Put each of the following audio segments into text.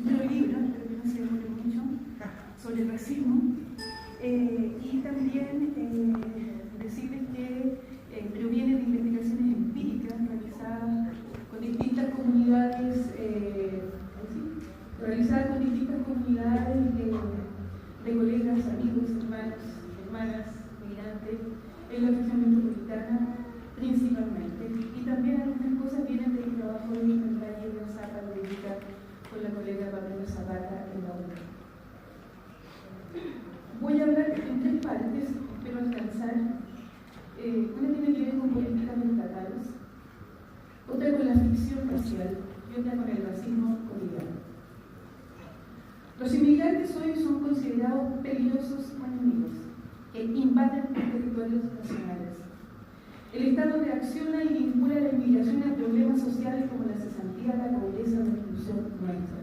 nuevo libro, espero que no se demore mucho, sobre el racismo. Y también decirles que proviene de investigaciones empíricas realizadas con distintas comunidades, de colegas, amigos, hermanos, hermanas, migrantes, en la región metropolitana principalmente. Y también algunas cosas vienen del trabajo de Valle de Zapata, con la colega Pamela Zapata en la ONU. Voy a hablar en tres partes, espero alcanzar. Una tiene que ver con políticas estatales, otra con la ficción racial y otra con el racismo cotidiano. Los inmigrantes hoy son considerados peligrosos enemigos que invaden los territorios nacionales. El Estado reacciona y vincula la inmigración a problemas sociales como la cesantía, la pobreza, la exclusión nuestra.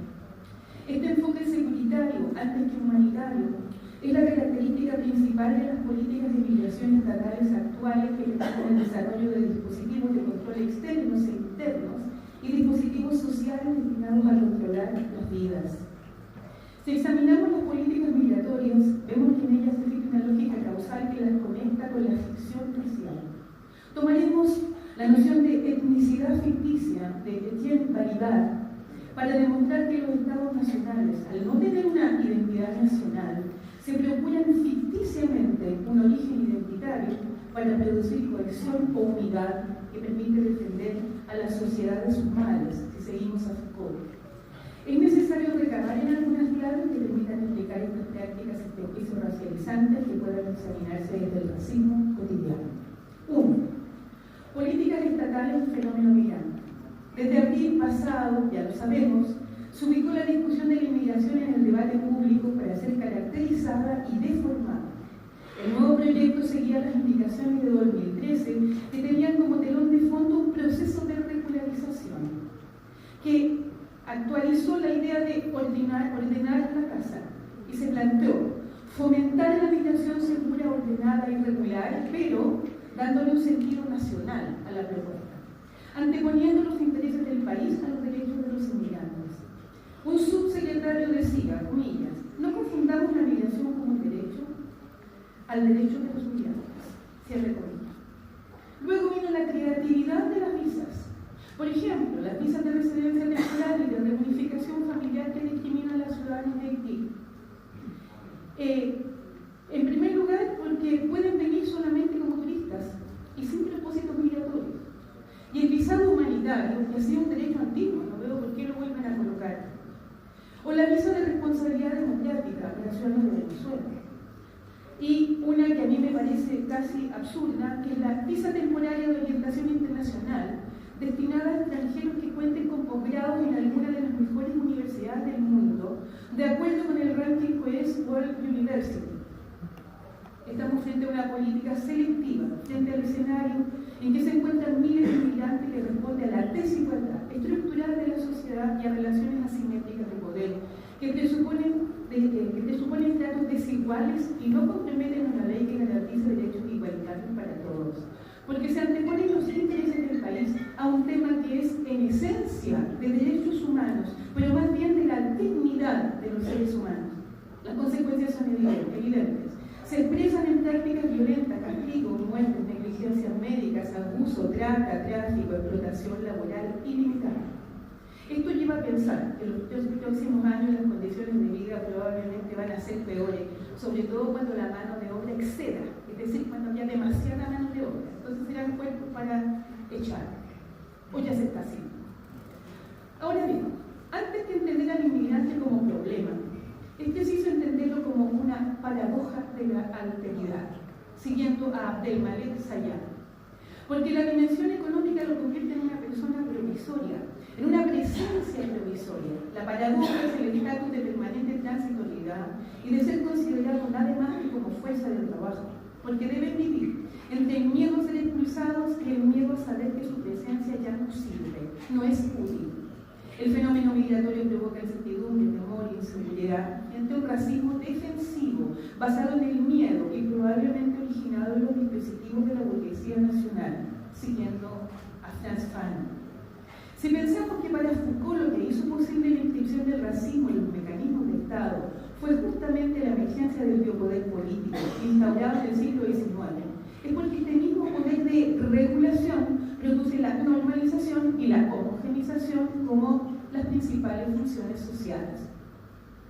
Este enfoque securitario, antes que humanitario, es la característica principal de las políticas de inmigración estatales actuales que permiten el desarrollo de dispositivos de control externos e internos y dispositivos sociales destinados a controlar las vidas. Si examinamos las políticas migratorias, vemos que en ellas existe una lógica causal que las conecta con la ficción racial. Tomaremos la noción de etnicidad ficticia de Etienne Balibar para demostrar que los estados nacionales, al no tener una identidad nacional, se procuran ficticiamente un origen identitario para producir cohesión o unidad que permite defender a las sociedades humanas, si seguimos a Foucault. Es necesario recabar en algunas claves que permitan explicar estas prácticas y prejuicios racializantes que puedan examinarse desde el racismo cotidiano. 1. Políticas estatales y fenómeno migrante. Desde abril pasado, ya lo sabemos, se ubicó la discusión de la inmigración en el debate público para ser caracterizada y deformada. El nuevo proyecto seguía las indicaciones de 2013 que tenían como telón de fondo un proceso de regularización que actualizó la idea de ordenar la casa y se planteó fomentar la migración segura, ordenada y regular, pero dándole un sentido nacional a la propuesta, anteponiendo los intereses del país a los derechos de los inmigrantes. Un subsecretario decía, comillas, no confundamos la migración como derecho al derecho de los migrantes, cierre comillas. Luego vino la creatividad de las visas. Por ejemplo, las visas de residencia temporal y de reunificación familiar que discriminan a las ciudadanas de Haití. En primer lugar, porque pueden venir solamente como turistas y sin propósitos migratorios. Y el visado humanitario, que ha sido un derecho antiguo, no veo por qué lo vuelven a colocar. O la visa de responsabilidad democrática para ciudadanos de Venezuela. Y una que a mí me parece casi absurda, que es la visa temporaria de orientación internacional, destinada a extranjeros que cuenten con posgrados en alguna de las mejores universidades del mundo, de acuerdo con el ranking Quest World University. Estamos frente a una política selectiva, frente al escenario en que se encuentran miles de inmigrantes que responden a la desigualdad estructural de la sociedad y a relaciones asimétricas de poder, que presuponen tratos desiguales y no comprometen una ley que garantice derechos igualitarios para todos. Porque se anteponen los intereses del país a un tema que es en esencia de derechos humanos, pero más bien de la dignidad de los seres humanos. Las consecuencias son evidentes. Se expresan en prácticas violentas, castigos, muertes, negligencias médicas, abuso, trata, tráfico, explotación laboral ilimitada. Esto lleva a pensar que los próximos años las condiciones de vida probablemente van a ser peores, sobre todo cuando la mano de obra exceda, es decir, cuando haya demasiada mano de obra. Entonces serán cuerpos para echar, o ya se está haciendo. Ahora bien, antes que entender al inmigrante como problema, es preciso entenderlo como una paradoja de la alteridad, siguiendo a Abdelmalek Sayad. Porque la dimensión económica lo convierte en una persona provisoria, en una presencia provisoria. La paradoja es el estatus de permanente transitoriedad y de ser considerado nada más que como fuerza del trabajo, porque deben vivir entre el miedo a ser expulsados y el miedo a saber que su presencia ya no sirve, no es útil. El fenómeno migratorio provoca incertidumbre, temor, inseguridad, frente a un racismo defensivo, basado en el miedo y probablemente originado en los dispositivos de la burguesía nacional, siguiendo a Frantz Fanon. Si pensamos que para Foucault lo que hizo posible la inscripción del racismo en político instaurado en el siglo XIX es porque este mismo poder de regulación produce la normalización y la homogenización como las principales funciones sociales.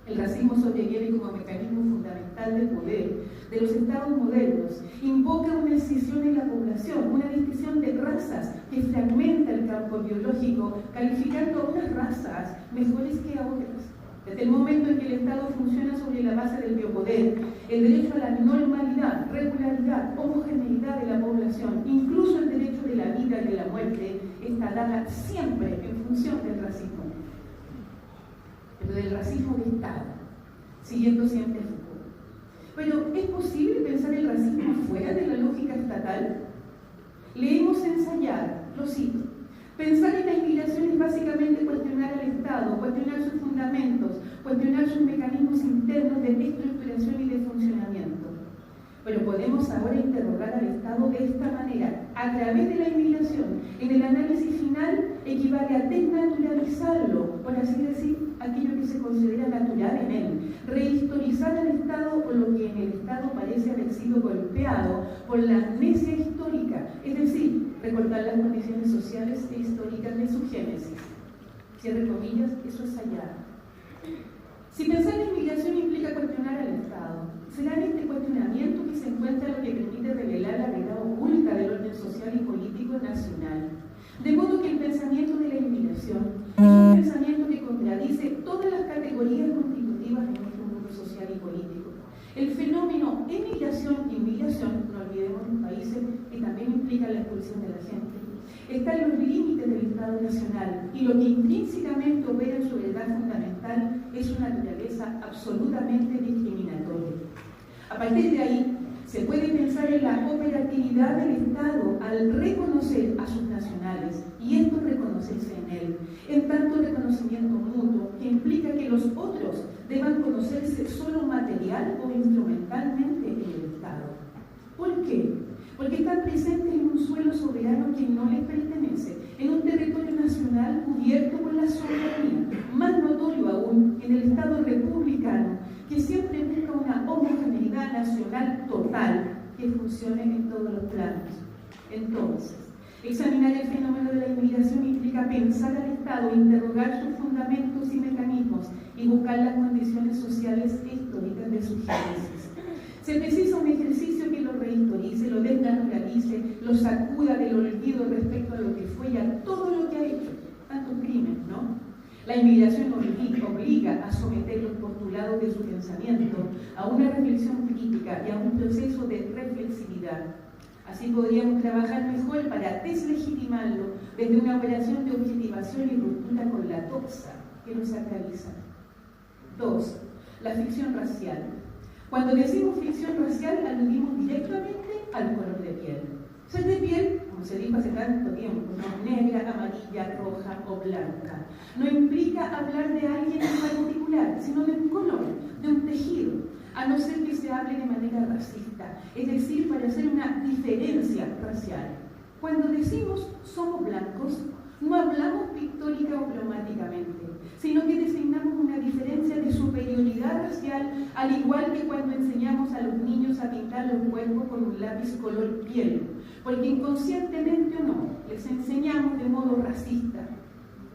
El racismo sobrevive como mecanismo fundamental de poder de los estados modernos, invoca una escisión en la población, una distinción de razas que fragmenta el campo biológico, calificando a unas razas mejores que a otras. Desde el momento en que el Estado funciona sobre la base del biopoder, el derecho a la normalidad, regularidad, homogeneidad de la población, incluso el derecho de la vida y de la muerte, está dada siempre en función del racismo. Pero del racismo de Estado, siguiendo siempre Foucault. Pero, ¿es posible pensar el racismo fuera de la lógica estatal? Leemos ensayar, lo cito. Pensar en la inmigración es básicamente cuestionar al Estado, cuestionar sus fundamentos, cuestionar sus mecanismos internos de estructuración y de funcionamiento. Pero podemos ahora interrogar al Estado de esta manera. A través de la inmigración, en el análisis final, equivale a desnaturalizarlo, por así decir, aquello que se considera natural en él. Rehistorizar al Estado o lo que en el Estado parece haber sido golpeado por la amnesia histórica, es decir, recordar las condiciones sociales e históricas de su génesis. Cierre comillas, eso es allá. Si pensar en inmigración implica cuestionar al Estado, será en este cuestionamiento que se encuentra lo que permite revelar la verdad oculta del orden social y político nacional. De modo que el pensamiento de la inmigración es un pensamiento que contradice todas las categorías constitutivas de nuestro mundo social y político. El fenómeno emigración-inmigración, no olvidemos los países que también implican la expulsión de la gente, está en los límites del Estado nacional y lo que intrínsecamente opera en su verdad fundamental es una naturaleza absolutamente discriminatoria. A partir de ahí, se puede pensar en la operatividad del Estado al reconocer a sus nacionales y esto reconocerse en él, en tanto reconocimiento mutuo que implica que los otros deban conocerse solo material o instrumentalmente en el Estado. ¿Por qué? Porque están presentes en un suelo soberano que no les pertenece, en un territorio nacional cubierto por la soberanía, más notorio aún en el Estado republicano, que siempre busca una homogeneidad nacional total que funcione en todos los planos. Entonces, examinar el fenómeno de la inmigración implica pensar al Estado, interrogar sus fundamentos y mecanismos y buscar las condiciones sociales e históricas de su génesis. Se precisa un ejercicio que lo rehistorice, lo desnaturalice, lo sacuda del olvido respecto a lo que fue y a todo lo que ha hecho, tantos crímenes, ¿no? La inmigración obliga a someter los postulados de su pensamiento a una reflexión crítica y a un proceso de reflexividad. Así podríamos trabajar mejor para deslegitimarlo desde una operación de objetivación y ruptura con la doxa que lo sacraliza. 2. La ficción racial. Cuando decimos ficción racial, aludimos directamente al color de piel. Ser de piel, como se dijo hace tanto tiempo, no negra, amarilla, roja o blanca. No implica hablar de alguien en particular, sino de un color, de un tejido, a no ser que se hable de manera racista, es decir, para hacer una diferencia racial. Cuando decimos somos blancos, no hablamos pictórica o cromáticamente, sino que designamos una diferencia de superioridad racial, al igual que cuando enseñamos a los niños a pintar los cuerpos con un lápiz color piel, porque inconscientemente o no, les enseñamos de modo racista.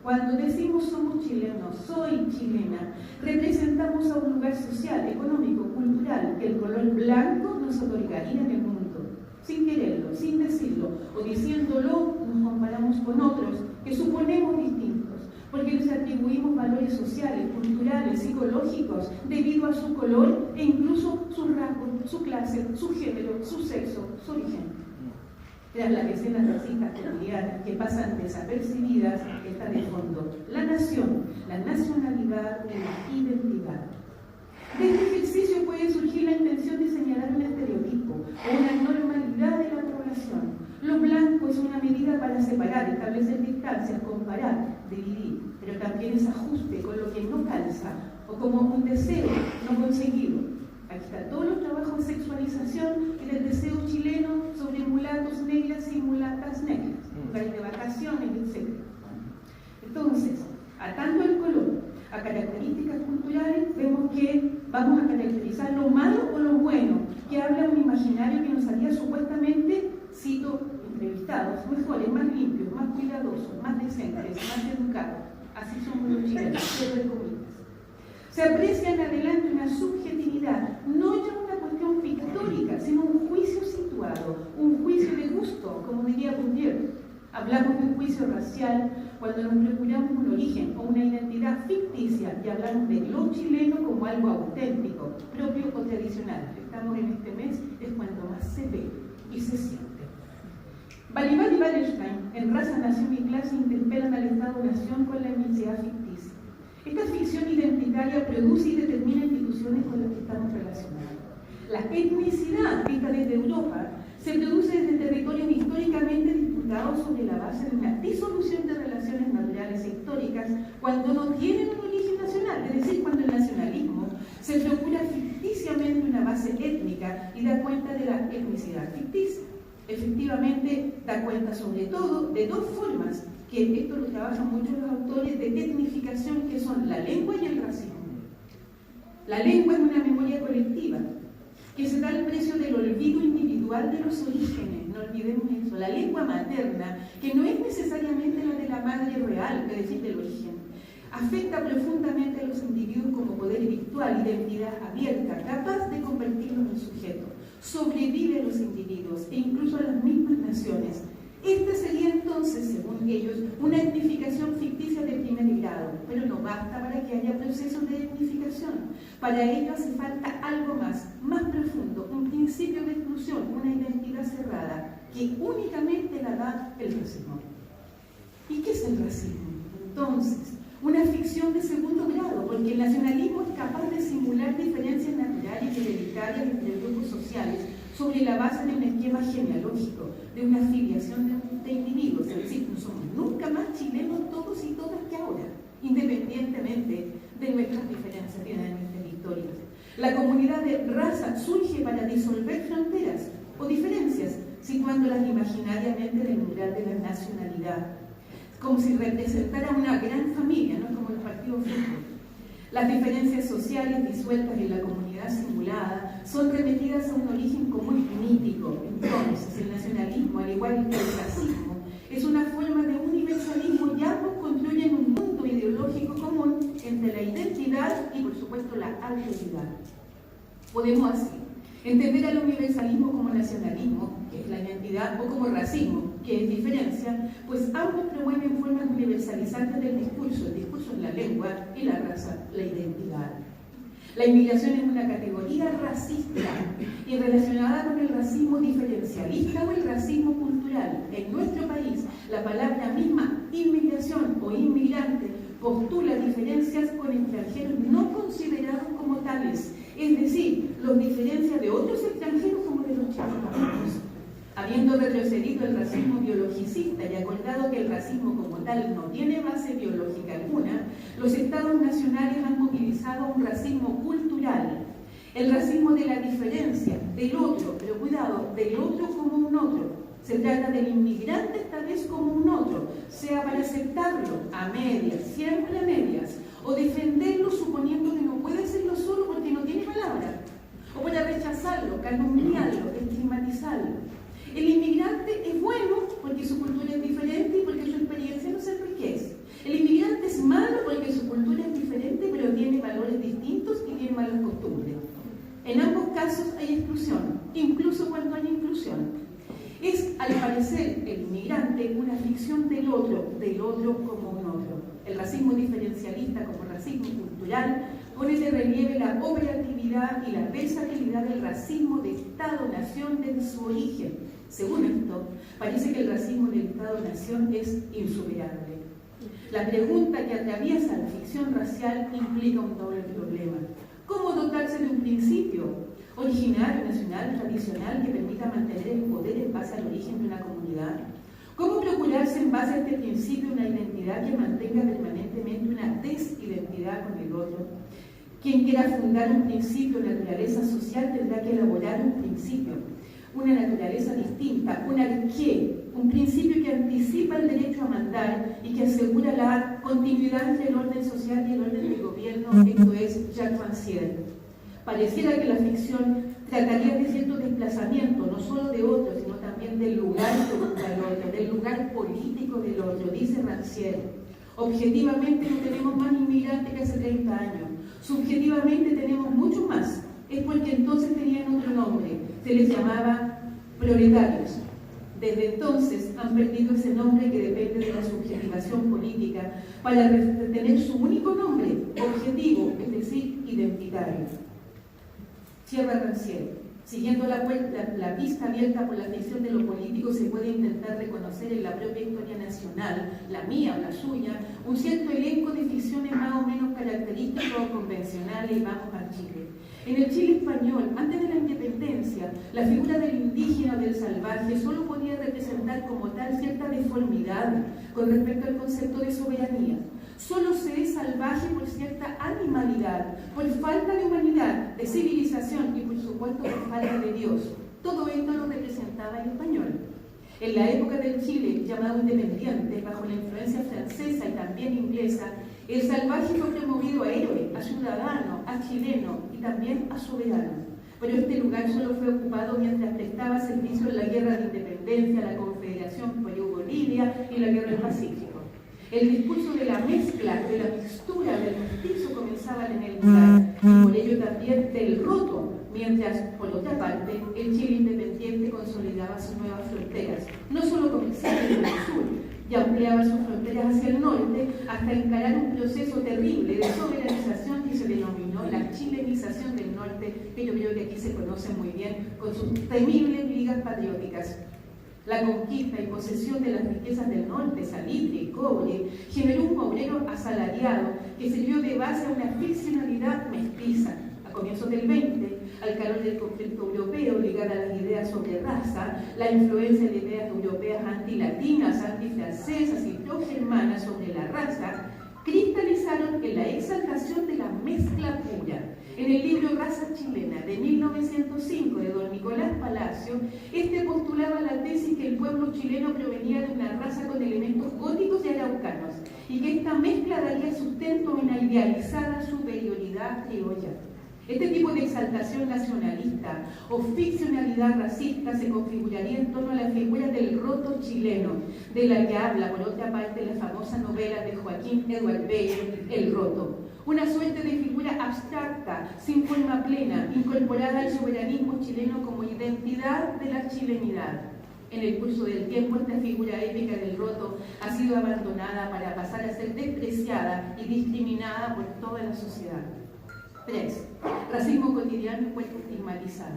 Cuando decimos somos chilenos, soy chilena, representamos a un lugar social, económico, cultural, que el color blanco nos otorgaría en el mundo. Sin quererlo, sin decirlo, o diciéndolo, nos comparamos con otros que suponemos distintos, porque les atribuimos valores sociales, culturales, psicológicos, debido a su color e incluso sus rasgos, su clase, su género, su sexo, su origen. Tras las escenas racistas cotidianas que pasan desapercibidas, está de fondo la nación, la nacionalidad y la identidad. De este ejercicio puede surgir la intención de señalar un estereotipo o una normalidad de la población. Lo blanco es una medida para separar, establecer distancias, comparar, dividir, pero también es ajuste con lo que no calza o como un deseo no conseguido. Aquí está todos los trabajos de sexualización y del deseo chileno sobre mulatos negras y mulatas negras, lugares de vacaciones, etc. Entonces, atando el color a características culturales, vemos que vamos a caracterizar lo malo o lo bueno, que habla un imaginario que nos haría supuestamente, cito entrevistados, mejores, más limpios, más cuidadosos, más decentes, más educados. Así somos los chilenos, cierre comillas. Se aprecia en adelante una subjetividad, no ya una cuestión pictórica, sino un juicio situado, un juicio de gusto, como diría Bourdieu. Hablamos de un juicio racial cuando nos procuramos un origen o una identidad ficticia y hablamos de lo chileno como algo auténtico, propio o tradicional. Estamos en este mes, es cuando más se ve y se siente. Balibar y Wallerstein, en Raza, Nación y Clase, interpelan al Estado-Nación con la etnicidad ficticia. Esta ficción identitaria produce y determina instituciones con las que estamos relacionados. La etnicidad, vista desde Europa, se produce desde territorios históricamente disputados sobre la base de una disolución de relaciones naturales e históricas cuando no tienen un origen nacional, es decir, cuando el nacionalismo se procura ficticiamente una base étnica y da cuenta de la etnicidad ficticia. Efectivamente, da cuenta sobre todo de dos formas, que esto lo trabajan muchos los autores, de etnificación, que son la lengua y el racismo. La lengua es una memoria colectiva, que se da al precio del olvido individual de los orígenes, no olvidemos eso. La lengua materna, que no es necesariamente la de la madre real, es decir, del origen, afecta profundamente a los individuos como poder virtual, identidad abierta, capaz de convertirlos en sujetos. Sobrevive a los individuos e incluso a las mismas naciones. Esta sería entonces, según ellos, una etnificación ficticia de primer grado, pero no basta para que haya procesos de etnificación. Para ello hace falta algo más profundo, un principio de exclusión, una identidad cerrada, que únicamente la da el racismo. ¿Y qué es el racismo? Entonces, una ficción de segundo grado, porque el nacionalismo es capaz de simular diferencias naturales y hereditarias entre grupos sociales sobre la base de un esquema genealógico, de una afiliación de individuos, es decir, no somos nunca más chilenos todos y todas que ahora, independientemente de nuestras diferencias dinámicas históricas. La comunidad de raza surge para disolver fronteras o diferencias, situándolas imaginariamente en el umbral de la nacionalidad, como si representara una gran familia, ¿no? Como los partidos de fútbol. Las diferencias sociales disueltas en la comunidad simulada son remitidas a un origen común mítico. Entonces, el nacionalismo, al igual que el racismo, es una forma de universalismo y ambos construyen un mundo ideológico común entre la identidad y, por supuesto, la alteridad. Podemos así entender al universalismo como nacionalismo, que es la identidad, o como racismo, que es diferencia, pues ambos promueven formas universalizantes del discurso. El discurso es la lengua y la raza, la identidad. La inmigración es una categoría racista y relacionada con el racismo diferencialista o el racismo cultural. En nuestro país, la palabra misma inmigración o inmigrante postula diferencias con extranjeros no considerados como tales, es decir, los diferencia de otros extranjeros como de los chilenos. Habiendo retrocedido el racismo biologicista y acordado que el racismo como tal no tiene base biológica alguna, los estados nacionales han movilizado un racismo cultural, el racismo de la diferencia, del otro, pero cuidado, del otro como un otro. Se trata del inmigrante esta vez como un otro, sea para aceptarlo a medias, siempre a medias, o defenderlo suponiendo que no puede serlo solo porque no tiene palabra, o para rechazarlo, calumniarlo, estigmatizarlo. El inmigrante es bueno porque su cultura es diferente y porque su experiencia no se enriquece. El inmigrante es malo porque su cultura es diferente pero tiene valores distintos y tiene malas costumbres. En ambos casos hay exclusión, incluso cuando hay inclusión. Es, al parecer, el inmigrante una ficción del otro como un otro. El racismo diferencialista como racismo cultural pone de relieve la operatividad y la versatilidad del racismo de Estado-Nación desde su origen. Según esto, parece que el racismo del Estado-Nación es insuperable. La pregunta que atraviesa la ficción racial implica un doble problema. ¿Cómo dotarse de un principio originario, nacional, tradicional, que permita mantener el poder en base al origen de una comunidad? ¿Cómo procurarse en base a este principio una identidad que mantenga permanentemente una desidentidad con el otro? Quien quiera fundar un principio de naturaleza social tendrá que elaborar un principio, una naturaleza distinta, un arqué, un principio que anticipa el derecho a mandar y que asegura la continuidad entre el orden social y el orden del Pareciera que la ficción trataría de cierto desplazamiento, no solo de otro, sino también del lugar del otro, del lugar político del otro, dice Rancière. Objetivamente no tenemos más inmigrantes que hace 30 años, subjetivamente tenemos mucho más, es porque entonces tenían otro nombre, se les llamaba proletarios. Desde entonces han perdido ese nombre que depende de la subjetivación política para tener su único nombre, objetivo, es decir, identitario. Cierra Rancière. Siguiendo la pista abierta por la ficción de lo político, se puede intentar reconocer en la propia historia nacional, la mía o la suya, un cierto elenco de ficciones más o menos características o convencionales, y vamos al Chile. En el Chile español, antes de la independencia, la figura del indígena o del salvaje solo podía representar como tal cierta deformidad con respecto al concepto de soberanía. Solo se es salvaje por cierta animalidad, por falta de humanidad, de civilización y por supuesto por falta de Dios. Todo esto lo representaba el español. En la época del Chile, llamado independiente, bajo la influencia francesa y también inglesa, el salvaje fue promovido a héroe, a ciudadano, a chileno y también a soberano. Pero este lugar solo fue ocupado mientras prestaba servicio en la Guerra de Independencia, la Confederación Perú-Bolivia y la Guerra del Pacífico. El discurso de la mezcla, de la mixtura, del mestizo comenzaba en el lugar, y por ello también del roto, mientras, por otra parte, el Chile independiente consolidaba sus nuevas fronteras, no solo comerciales en el sur, y ampliaba sus fronteras hacia el norte, hasta encarar un proceso terrible de soberanización que se denominó la chilenización del norte, que yo creo que aquí se conoce muy bien, con sus temibles ligas patrióticas. La conquista y posesión de las riquezas del norte, salitre y cobre, generó un obrero asalariado que sirvió de base a una ficcionalidad mestiza. A comienzos del 20, al calor del conflicto europeo ligado a las ideas sobre raza, la influencia de ideas europeas antilatinas, antifrancesas y pro-germanas sobre la raza, cristalizaron en la exaltación de la mezcla pura. En el libro Raza Chilena de 1905 de don Nicolás Palacio, este postulaba la tesis que el pueblo chileno provenía de una raza con elementos góticos y araucanos, y que esta mezcla daría sustento a una idealizada superioridad criolla. Este tipo de exaltación nacionalista o ficcionalidad racista se configuraría en torno a la figura del roto chileno, de la que habla, por otra parte, la famosa novela de Joaquín Edward Beyer, El Roto. Una suerte de figura abstracta, sin forma plena, incorporada al soberanismo chileno como identidad de la chilenidad. En el curso del tiempo, esta figura épica del roto ha sido abandonada para pasar a ser despreciada y discriminada por toda la sociedad. 3. Racismo cotidiano y cuerpo estigmatizado.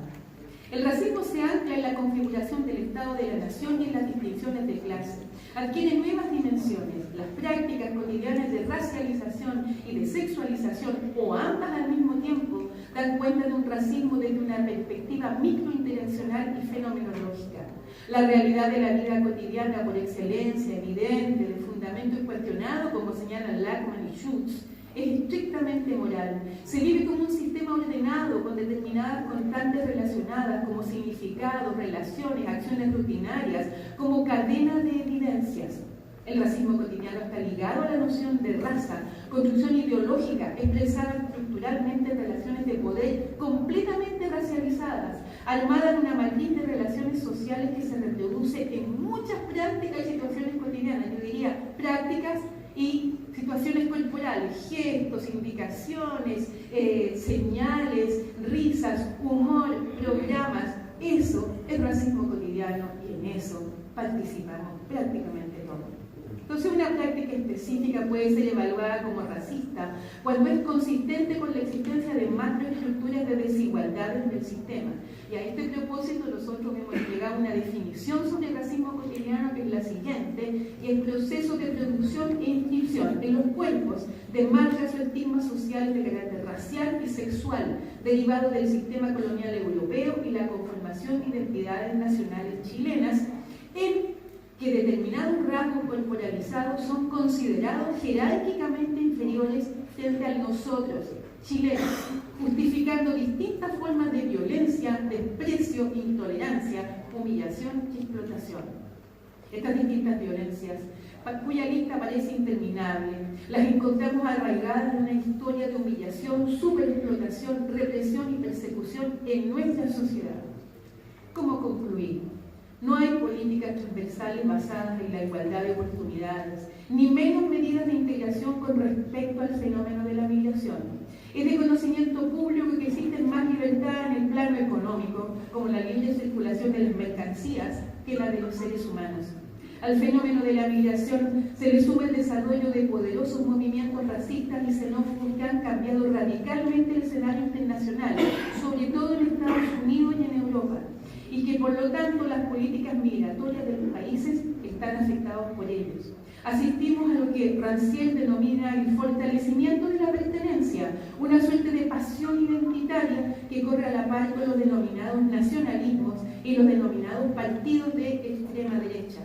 El racismo se ancla en la configuración del Estado de la Nación y en las distinciones de clase. Adquiere nuevas dimensiones. Las prácticas cotidianas de racialización y de sexualización, o ambas al mismo tiempo, dan cuenta de un racismo desde una perspectiva microinteraccional y fenomenológica. La realidad de la vida cotidiana por excelencia, evidente, de fundamento incuestionado, como señalan Lachmann y Schutz, es estrictamente moral. Se vive como un sistema ordenado, con determinadas constantes relacionadas, como significados, relaciones, acciones rutinarias, como cadena de evidencias. El racismo cotidiano está ligado a la noción de raza, construcción ideológica, expresada estructuralmente en relaciones de poder completamente racializadas, armada en una matriz de relaciones sociales que se reproduce en muchas prácticas y situaciones cotidianas. Yo diría prácticas y situaciones corporales, gestos, indicaciones, señales, risas, humor, programas. Eso es racismo cotidiano y en eso participamos prácticamente todos. Entonces, una práctica específica puede ser evaluada como racista cuando es consistente con la existencia de macroestructuras de desigualdades del sistema. Y a este propósito nosotros hemos llegado a una definición sobre el racismo cotidiano, que es la siguiente: y el proceso de producción e inscripción en los cuerpos de marcas o estigmas sociales de carácter racial y sexual derivado del sistema colonial europeo y la conformación de identidades nacionales chilenas, en que determinados rasgos corporalizados son considerados jerárquicamente inferiores frente a nosotros, chilenos, justificando distintas formas de violencia, desprecio, intolerancia, humillación y explotación. Estas distintas violencias cuya lista parece interminable. Las encontramos arraigadas en una historia de humillación, superexplotación, represión y persecución en nuestra sociedad. ¿Cómo concluir? No hay políticas transversales basadas en la igualdad de oportunidades, ni menos medidas de integración con respecto al fenómeno de la migración. Es de conocimiento público que existen más libertad en el plano económico, como la libre circulación de las mercancías, que la de los seres humanos. Al fenómeno de la migración se le suma el desarrollo de poderosos movimientos racistas y xenófobos que han cambiado radicalmente el escenario internacional, sobre todo en Estados Unidos y en Europa, y que por lo tanto las políticas migratorias de los países están afectados por ellos. Asistimos a lo que Rancière denomina el fortalecimiento de la pertenencia, una suerte de pasión identitaria que corre a la par con los denominados nacionalismos y los denominados partidos de extrema derecha.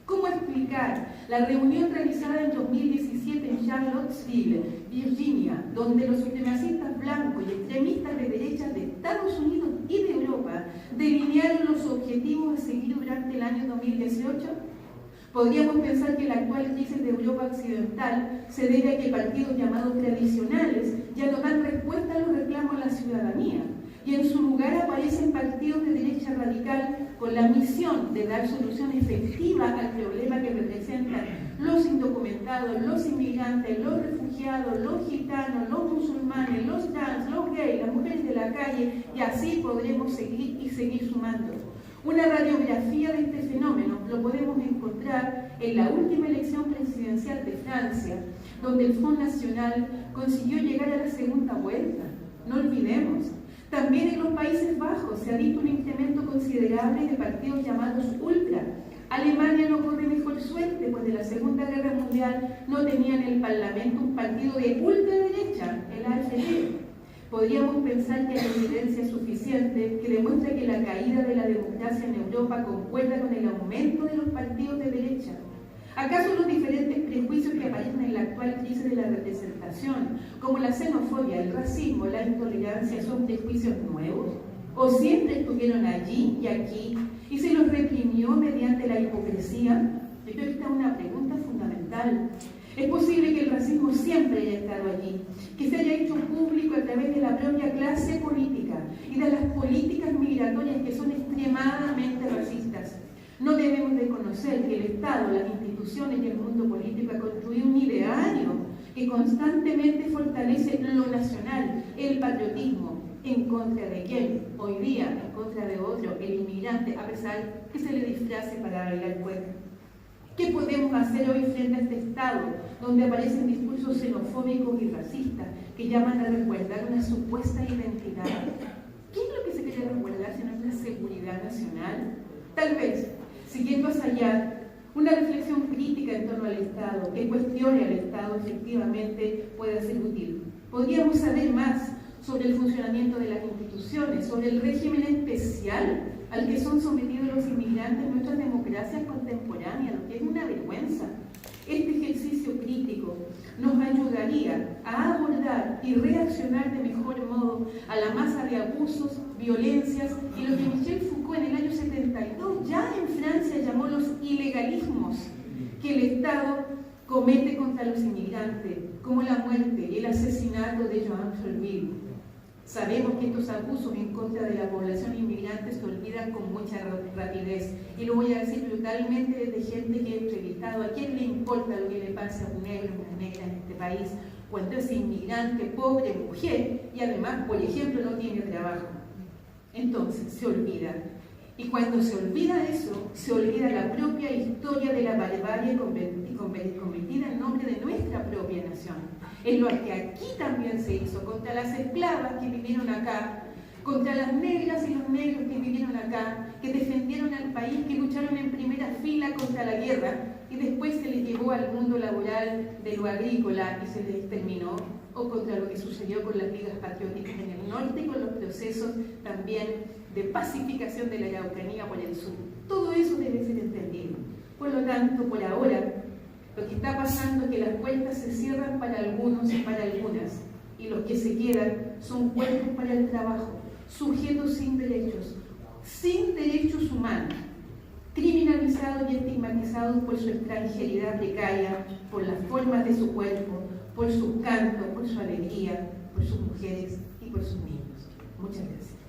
¿Cómo explicar la reunión realizada en 2017 en Charlottesville, Virginia, donde los supremacistas blancos y extremistas de derechas de Estados Unidos y de Europa delinearon los objetivos a seguir durante el año 2018? Podríamos pensar que la actual crisis de Europa Occidental se debe a que partidos llamados tradicionales ya no dan respuesta a los reclamos de la ciudadanía, y en su lugar aparecen partidos de derecha radical con la misión de dar solución efectiva al problema que representan los indocumentados, los inmigrantes, los refugiados, los gitanos, los musulmanes, los trans, los gays, las mujeres de la calle, y así podremos seguir y seguir sumando. Una radiografía de este fenómeno lo podemos encontrar en la última elección presidencial de Francia, donde el Front National consiguió llegar a la segunda vuelta. No olvidemos. También en los Países Bajos se ha visto un incremento considerable de partidos llamados ultra. Alemania no corre mejor suerte, pues de la Segunda Guerra Mundial no tenía en el Parlamento un partido de ultraderecha, el AfD. Podríamos pensar que hay evidencia suficiente que demuestra que la caída de la democracia en Europa concuerda con el aumento de los partidos de derecha. ¿Acaso los diferentes prejuicios que aparecen en la actual crisis de la representación, como la xenofobia, el racismo, la intolerancia, son prejuicios nuevos? ¿O siempre estuvieron allí y aquí y se los reprimió mediante la hipocresía? Yo creo que esta es una pregunta fundamental. Es posible que el racismo siempre haya estado allí, que se haya hecho público a través de la propia clase política y de las políticas migratorias que son extremadamente racistas. No debemos desconocer que el Estado, las instituciones y el mundo político han construido un ideario que constantemente fortalece lo nacional, el patriotismo. ¿En contra de quién? Hoy día, en contra de otro, el inmigrante, a pesar que se le disfrace para bailar cueca. ¿Qué podemos hacer hoy frente a este Estado, donde aparecen discursos xenofóbicos y racistas que llaman a resguardar una supuesta identidad? ¿Qué es lo que se quiere resguardar si no es la seguridad nacional? Tal vez, siguiendo hacia allá, una reflexión crítica en torno al Estado, que cuestione al Estado efectivamente pueda ser útil. Podríamos saber más sobre el funcionamiento de las instituciones, sobre el régimen especial al que son sometidos los inmigrantes en nuestras democracias contemporáneas, lo que es una vergüenza. Este ejercicio crítico nos ayudaría a abordar y reaccionar de mejor modo a la masa de abusos, violencias y lo que Michel Foucault en el año 72 ya en Francia llamó los ilegalismos que el Estado comete contra los inmigrantes, como la muerte y el asesinato de Joan Ferville. Sabemos que estos abusos en contra de la población inmigrante se olvidan con mucha rapidez, y lo voy a decir brutalmente desde gente que he entrevistado. ¿A quién le importa lo que le pase a un negro o una negra en este país cuando es inmigrante, pobre, mujer y además, por ejemplo, no tiene trabajo? Entonces se olvida. Y cuando se olvida eso, se olvida la propia historia de la barbarie convertida en nombre de nuestra propia nación. Es lo que aquí también se hizo contra las esclavas que vivieron acá, contra las negras y los negros que vivieron acá, que defendieron al país, que lucharon en primera fila contra la guerra y después se les llevó al mundo laboral de lo agrícola y se les exterminó, o contra lo que sucedió con las ligas patrióticas en el norte y con los procesos también de pacificación de la Araucanía por el sur. Todo eso debe ser entendido. Por lo tanto, por ahora, lo que está pasando es que las puertas se cierran para algunos y para algunas, y los que se quedan son cuerpos para el trabajo, sujetos sin derechos humanos. criminalizados y estigmatizados por su extranjeridad precaria, por las formas de su cuerpo, por sus cantos, por su alegría, por sus mujeres y por sus niños. Muchas gracias.